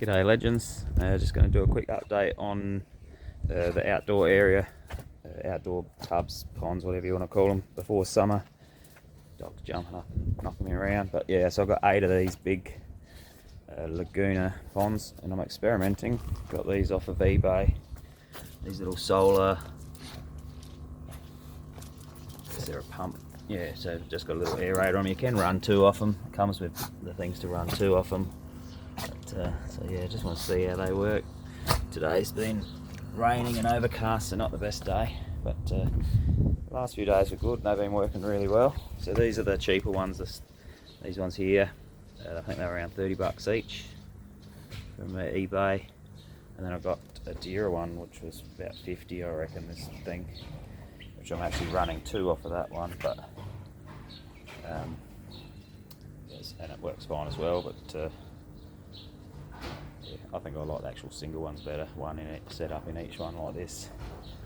G'day legends, just going to do a quick update on the outdoor area, outdoor tubs, ponds, whatever you want to call them, before summer. Dog's jumping up and knocking me around, but yeah, so I've got 8 of these big Laguna ponds and I'm experimenting. Got these off of eBay, these little solar, is there a pump? Yeah, so just got a little aerator on them. You can run 2 off them, it comes with the things to run 2 off them. But, so yeah, just want to see how they work. Today's been raining and overcast, so not the best day, but the last few days were good and they've been working really well. So these are the cheaper ones, these ones here, I think they're around 30 bucks each from eBay. And then I've got a dearer one which was about 50, I reckon, this thing, which I'm actually running 2 off of that one, but yes, and it works fine as well. But yeah, I think I like the actual single ones better, one in it set up in each one like this.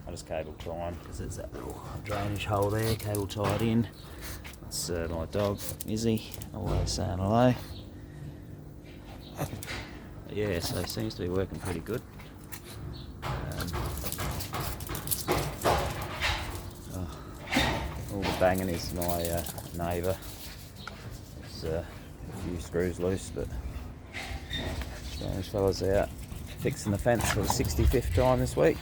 I just cable tie them because there's that little drainage hole there, cable tied in. That's my dog Izzy, always saying hello. But yeah, so it seems to be working pretty good. All the banging is my neighbour. There's a few screws loose, but those fellas out fixing the fence for the 65th time this week.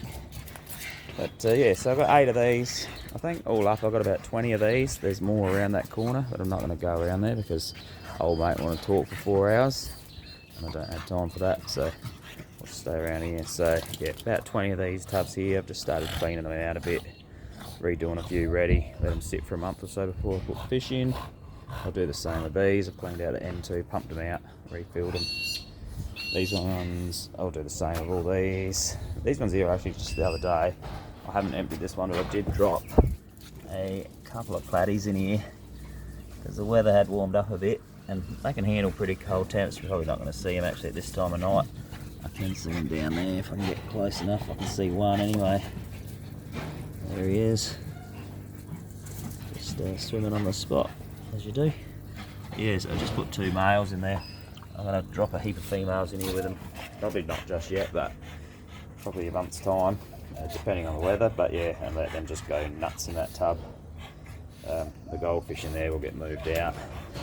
But yeah, so I've got 8 of these. I think all up I've got about 20 of these. There's more around that corner, but I'm not going to go around there because old mate want to talk for 4 hours and I don't have time for that, so I'll stay around here. So yeah, about 20 of these tubs here. I've just started cleaning them out a bit, redoing a few ready, let them sit for a month or so before I put fish in. I'll do the same with these. I've cleaned out the end 2, pumped them out, refilled them. These ones, I'll do the same with all these. These ones here, actually, just the other day, I haven't emptied this one, but I did drop a couple of platies in here because the weather had warmed up a bit and they can handle pretty cold temps. You're probably not going to see them actually at this time of night. I can see them down there if I can get close enough. I can see one anyway. There he is. Just swimming on the spot, as you do. Yeah, so I just put 2 males in there. I'm going to drop a heap of females in here with them. Probably not just yet, but probably a month's time, depending on the weather. But yeah, and let them just go nuts in that tub. The goldfish in there will get moved out.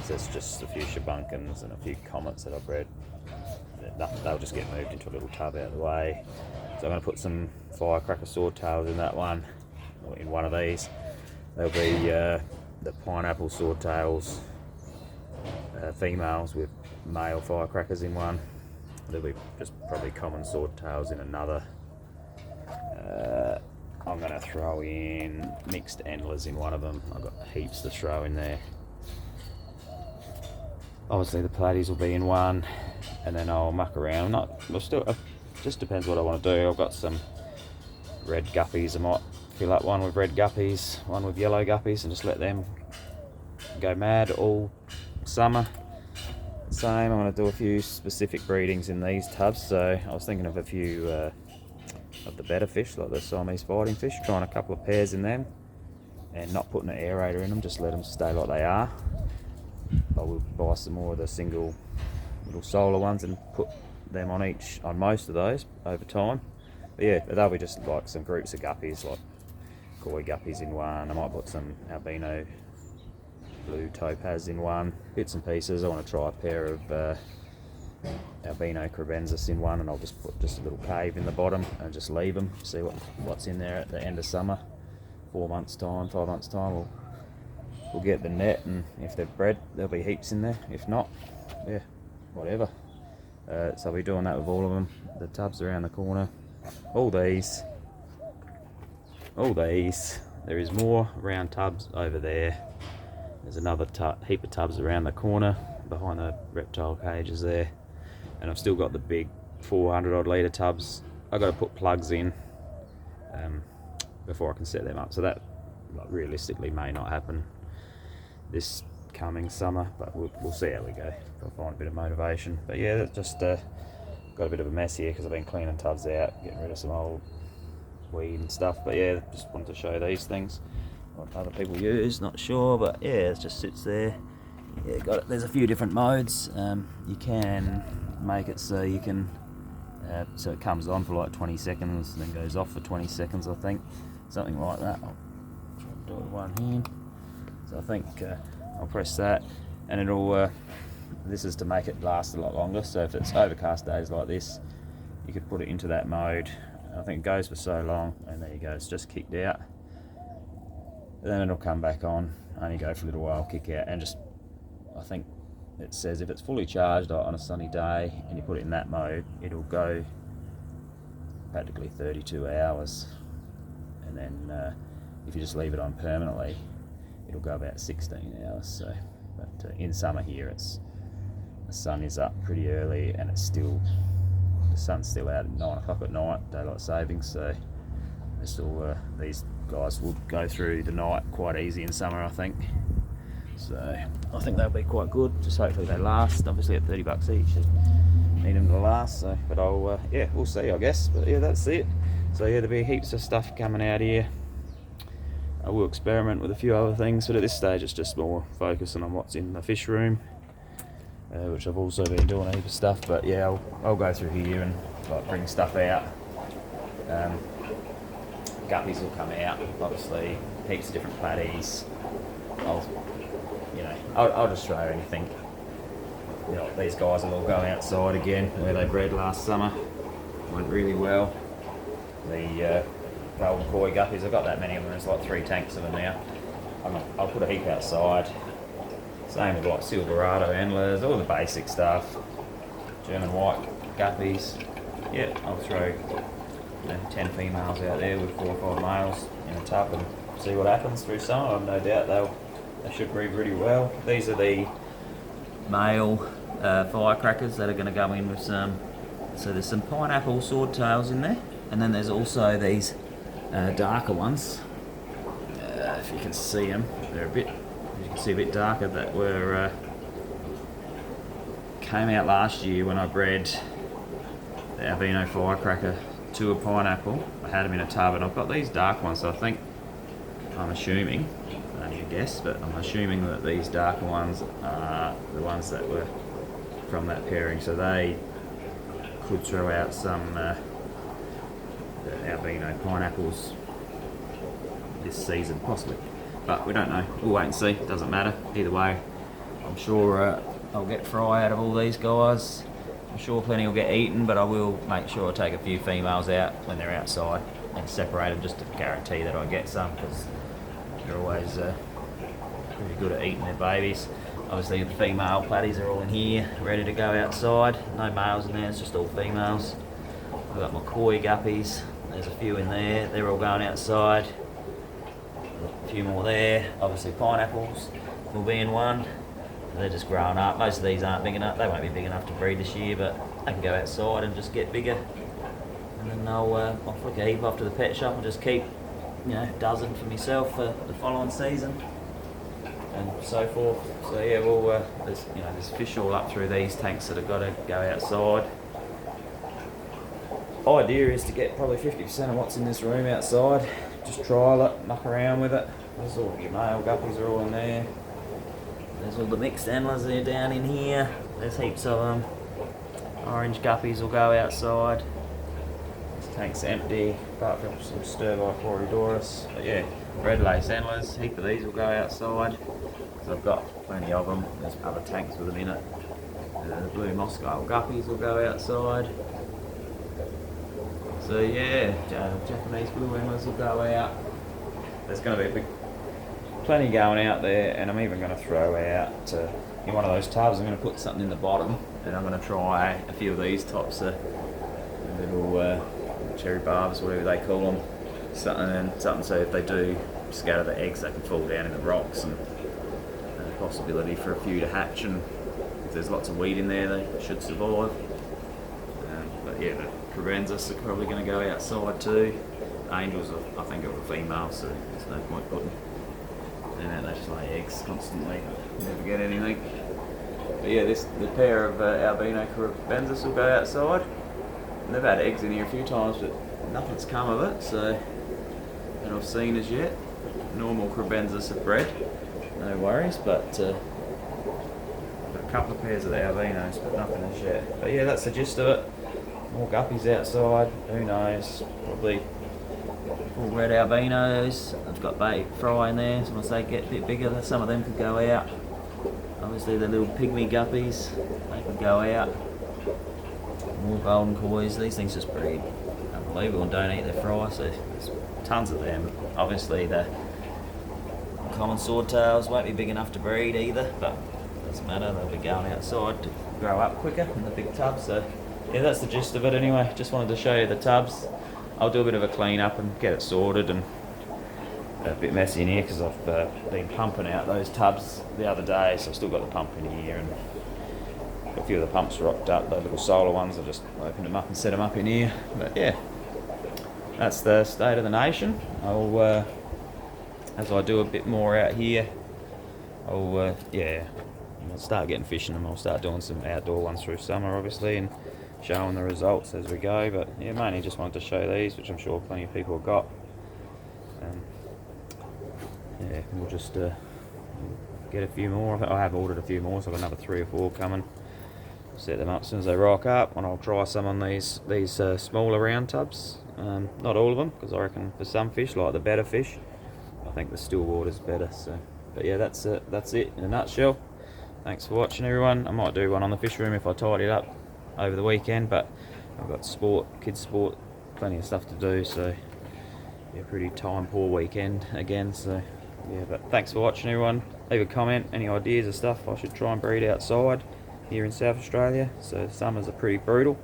So it's just a few shabunkins and a few comets that I've bred. They'll just get moved into a little tub out of the way. So I'm going to put some firecracker swordtails in that one, or in one of these. There'll be the pineapple swordtails, females with male firecrackers in one. There'll be just probably common swordtails in another. I'm going to throw in mixed endlers in one of them. I've got heaps to throw in there. Obviously the platies will be in one, and then I'll muck around. Just depends what I want to do. I've got some red guppies. I might fill up one with red guppies, one with yellow guppies, and just let them go mad all summer. Same, I'm going to do a few specific breedings in these tubs. So I was thinking of a few of the better fish, like the Siamese fighting fish, trying a couple of pairs in them and not putting an aerator in them, just let them stay like they are. I will buy some more of the single little solar ones and put them on most of those over time. But yeah, they'll be just like some groups of guppies, like koi guppies in one. I might put some albino blue topaz in one, bits and pieces. I want to try a pair of albino crebensis in one, and I'll just put just a little cave in the bottom and just leave them, see what's in there at the end of summer. 4 months time, 5 months time, we'll get the net, and if they're bred there'll be heaps in there. If not, yeah, whatever. So I'll be doing that with all of them. The tubs around the corner, all these, there is more round tubs over there. There's another heap of tubs around the corner behind the reptile cages there, and I've still got the big 400 odd litre tubs. I've got to put plugs in before I can set them up, so that realistically may not happen this coming summer, but we'll see how we go. I'll find a bit of motivation. But yeah, that's just got a bit of a mess here because I've been cleaning tubs out, getting rid of some old weed and stuff. But yeah, just wanted to show these things, what other people use, not sure, but yeah, it just sits there yeah, got it. There's a few different modes. You can make it so you can, so it comes on for like 20 seconds and then goes off for 20 seconds, I think. Something like that. I'll try to do it with one hand. So I think I'll press that, and it'll, this is to make it last a lot longer. So if it's overcast days like this, you could put it into that mode. I think it goes for so long, and there you go, it's just kicked out. Then it'll come back on, only go for a little while, kick out, and just, I think it says if it's fully charged on a sunny day and you put it in that mode, it'll go practically 32 hours. And then if you just leave it on permanently, it'll go about 16 hours. So, but in summer here, the sun is up pretty early, and the sun's still out at 9 o'clock at night, daylight savings. So these guys will go through the night quite easy in summer, I think. So I think they'll be quite good. Just hopefully they last. Obviously at $30 each, you need them to last. So, but I'll yeah, we'll see, I guess. But yeah, that's it. So yeah, there'll be heaps of stuff coming out here. I will experiment with a few other things, but at this stage it's just more focusing on what's in the fish room, which I've also been doing a heap of stuff. But yeah, I'll go through here and like bring stuff out. Guppies will come out, obviously, heaps of different platties. I'll just show anything. You know, these guys will all go outside again where they bred last summer. Went really well. The golden koi guppies, I've got that many of them. There's like 3 tanks of them now. I'll put a heap outside. Same with like Silverado endlers, all the basic stuff. German white guppies. Yeah, I'll throw 10 females out there with 4 or 5 males in a tub and see what happens through summer. I've no doubt they should breed really well. These are the male firecrackers that are going to go in with some. So there's some pineapple swordtails in there, and then there's also these darker ones. If you can see them, they're you can see a bit darker. That were came out last year when I bred the albino firecracker to a pineapple. I had them in a tub, and I've got these dark ones. So I'm assuming, I don't even guess, but I'm assuming that these darker ones are the ones that were from that pairing. So they could throw out some the albino pineapples this season, possibly. But we don't know. We'll wait and see. Doesn't matter. Either way, I'm sure I'll get fry out of all these guys. I'm sure plenty will get eaten, but I will make sure I take a few females out when they're outside and separate them just to guarantee that I get some, because they're always pretty good at eating their babies. Obviously the female platties are all in here, ready to go outside. No males in there, it's just all females. I've got my koi guppies. There's a few in there. They're all going outside. A few more there. Obviously pineapples will be in one. They're just growing up. Most of these aren't big enough. They won't be big enough to breed this year, but they can go outside and just get bigger. And then I'll flick a heap off to the pet shop and just keep, a dozen for myself for the following season, and so forth. So yeah, there's fish all up through these tanks that have got to go outside. Idea is to get probably 50% of what's in this room outside. Just trial it, muck around with it. There's all your male guppies are all in there. There's all the mixed antlers there down in here. There's heaps of them. Orange guppies will go outside. This tank's empty, apart from some Sturbi Floridorus. But yeah, red lace antlers, heap of these will go outside. So I've got plenty of them. There's other tanks with them in it. The blue Moscow guppies will go outside. So yeah, Japanese blue antlers will go out. There's going to be plenty going out there, and I'm even going to throw out in one of those tubs. I'm going to put something in the bottom, and I'm going to try a few of these tops, little cherry barbs, whatever they call them. Something so if they do scatter the eggs, they can fall down in the rocks, and a possibility for a few to hatch. And if there's lots of weed in there, they should survive. But yeah, the Crebensis are probably going to go outside too. Angels, I think, are a female, so there's no point putting them out. They just lay eggs constantly, never get anything. But yeah, the pair of albino Crebensis will go outside. And they've had eggs in here a few times, but nothing's come of it, so that I've seen as yet. Normal Crebensis have bred, no worries, but couple of pairs of the albinos, but nothing as yet. But yeah, that's the gist of it. More guppies outside, who knows, probably full red albinos. I've got bait fry in there, so once they get a bit bigger, some of them could go out. Obviously the little pygmy guppies, they could go out. More golden kois, these things just breed unbelievable and don't eat their fry, so there's tons of them. Obviously the common swordtails won't be big enough to breed either, but it doesn't matter, they'll be going outside to grow up quicker in the big tubs. So yeah, that's the gist of it anyway. Just wanted to show you the tubs. I'll do a bit of a clean up and get it sorted, and a bit messy in here because I've been pumping out those tubs the other day, so I've still got the pump in here, and a few of the pumps rocked up, those little solar ones. I just opened them up and set them up in here. But yeah, that's the state of the nation. I'll as I do a bit more out here, I'll start getting fishing them. I'll start doing some outdoor ones through summer, obviously, and showing the results as we go. But yeah, mainly just wanted to show these, which I'm sure plenty of people have got. Yeah, we'll just get a few more. I have ordered a few more, so I've got another 3 or 4 coming. Set them up as soon as they rock up, and I'll try some on these smaller round tubs. Not all of them, because I reckon for some fish, like the better fish, I think the still water's better. So, but yeah, that's it in a nutshell. Thanks for watching, everyone. I might do one on the fish room if I tidy it up over the weekend, but I've got kids sport, plenty of stuff to do, so yeah, pretty time poor weekend again. So yeah, but thanks for watching, everyone. Leave a comment, any ideas of stuff I should try and breed outside here in South Australia. So summers are pretty brutal,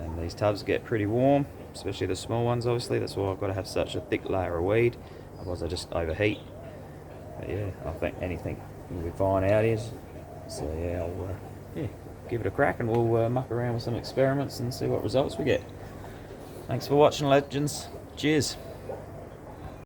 and these tubs get pretty warm, especially the small ones. Obviously, that's why I've got to have such a thick layer of weed, otherwise they just overheat. But yeah, I think anything will be fine out here. So yeah, I'll give it a crack, and we'll muck around with some experiments and see what results we get. Thanks for watching, legends. Cheers.